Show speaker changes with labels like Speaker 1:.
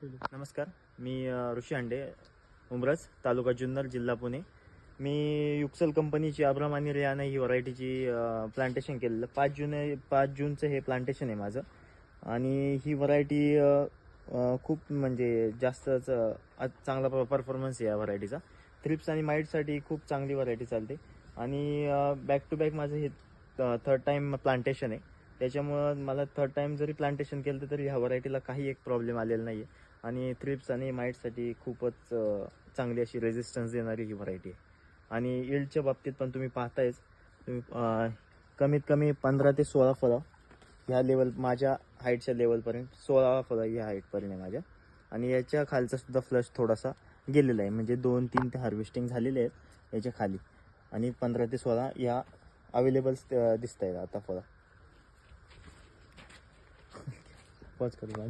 Speaker 1: नमस्कार, मी ऋषी हांडे, उमरज, तालुका जुन्नर, जिल्हा पुणे. मी युक्सल कंपनीची अब्राम आणि रियाना ही व्हरायटीची प्लांटेशन केलेलं. 5 जूनचं हे प्लांटेशन आहे माझं. आणि ही व्हरायटी खूप म्हणजे जास्तच चांगला परफॉर्मन्स आहे या व्हरायटीचा. थ्रिप्स आणि माईटसाठी खूप चांगली व्हरायटी चालते. आणि बॅक टू बॅक माझं हे थर्ड टाईम प्लांटेशन आहे. त्याच्यामुळं मला थर्ड टाईम जरी प्लांटेशन केलं तरी ह्या व्हरायटीला काही एक प्रॉब्लेम आलेला नाही आहे. आणि थ्रिप्स आणि माईटसाठी खूपच चांगली अशी रेझिस्टन्स देणारी ही व्हरायटी आहे. आणि यील्डच्या बाबतीत पण तुम्ही पाहतायच, तुम्ही कमीत कमी 15 ते 16 फळं ह्या लेवल, माझ्या हाईटच्या लेवलपर्यंत 16 फळं ह्या हाईटपर्यंत आहे माझ्या. आणि याच्या खालचा सुद्धा फ्लश थोडासा गेलेला आहे, म्हणजे 2-3 ते हार्वेस्टिंग झालेले आहेत याच्या खाली. आणि 15 ते 16 या अवेलेबल्स दिसत आहेत आता फळं. पॉज करू.